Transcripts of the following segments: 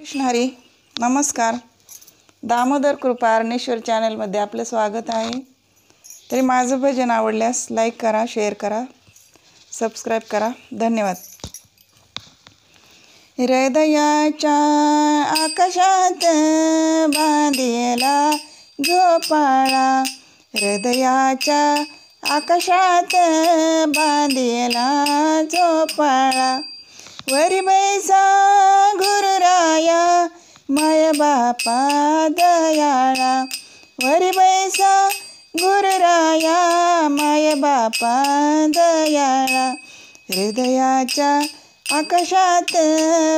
कृष्ण हरी. नमस्कार. दामोदर कृपा अरणेश्वर चॅनलमध्ये आपलं स्वागत आहे. तरी माझं भजन आवडल्यास लाईक करा, शेअर करा, सबस्क्राईब करा. धन्यवाद. हृदयाच्या आकाशात बांधलेला झोपाळा, हृदयाच्या आकाशात बांधलेला झोपाळा, वरी बैसा गुरुराया माय बापा दयाळा, वरी बैसा गुरुराया माय बापा दयाळा, हृदयाच्या आकाशात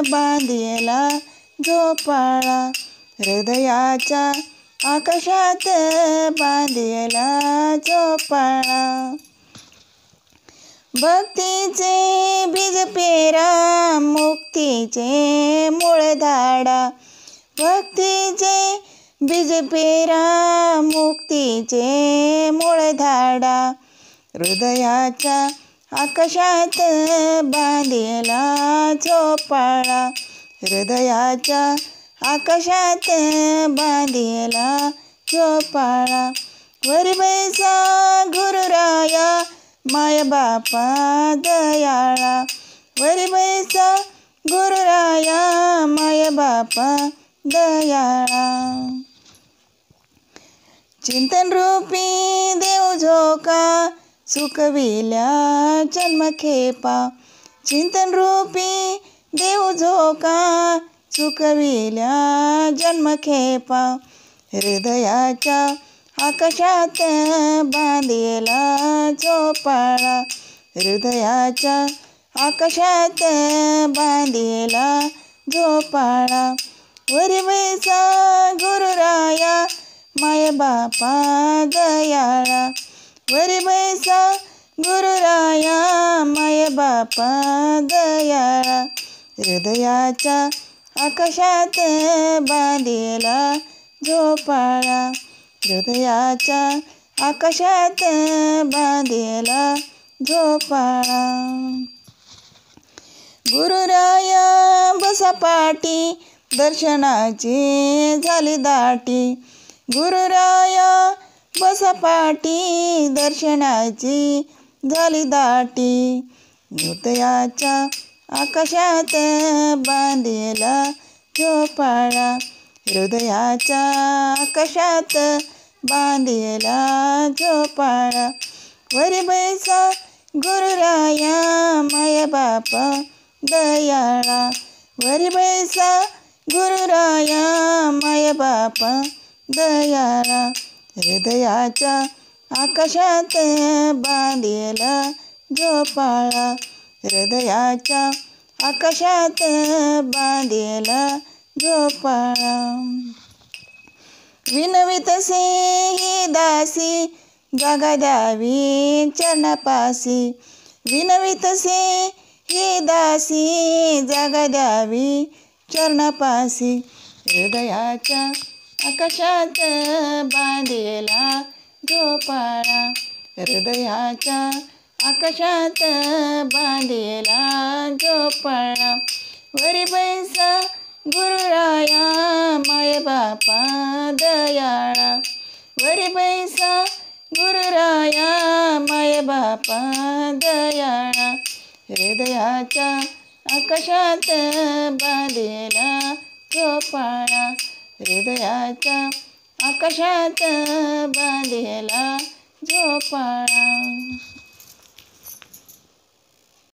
बांधलेला झोपाळा, हृदयाच्या आकाशात बांधलेला झोपाळा, भक्तीचे बीज पेरा मुक्तीचे मूळ धाडा, भक्तीचे बीज पेरा मुक्तीचे मूळ धाडा, हृदयाच्या आकाशात बांधलेला झोपाळा, हृदयाच्या आकाशात बांधलेला झोपाळा, वरी बैसा गुरुराया माय बापा दयाळा, वरी बैसा गुरुराया माय बापा दयाळा, चिंतन रूपी देव झोका सुकविल्या जन्मखेपा, चिंतन रूपी देव झोका सुकविल्या जन्मखेपा, हृदयाच्या आकाशात बांधलेला झोपाळा, हृदयाच्या आकाशात बांधलेला झोपाळा, वरी बैसा गुरुराया माय बापा दयाळा, वरी बैसा गुरुराया माय बापा दयाळा, हृदयाच्या आकाशात बांधलेला झोपाळा, हृदयाच्या आकाशात बांधलेला झोपाळा, गुरुराया बसा पाटी दर्शनाची झाली दाटी, गुरुराया बसा पाटी दर्शनाची झाली दाटी, हृदयाच्या आकाशात बांधलेला झोपाळा, हृदयाच्या आकाशात बांधलेला झोपाळा, वरी बैसा गुरुराया माय बापा दयाळा, वरी बैसा गुरुराया माय बापा दयाळा, हृदयाच्या आकाशात बांधलेला झोपाळा, हृदयाच्या आकाशात बांधलेला झोपाळा, विनवितसे ही दासी जागा द्यावी चरणापासी, विनवितसे ही दासी जागा द्यावी चरणापासी, हृदयाच्या आकाशात बांधलेला झोपाळा, हृदयाच्या आकाशात बांधलेला झोपाळा, वरी बैसा गुरुराया माय बापा दयाळा, वरी बैसा गुरुराया माय बापा दयाळा, हृदयाच्या आकाशात बांधलेला झोपाळा, हृदयाच्या आकाशात बांधलेला झोपाळा.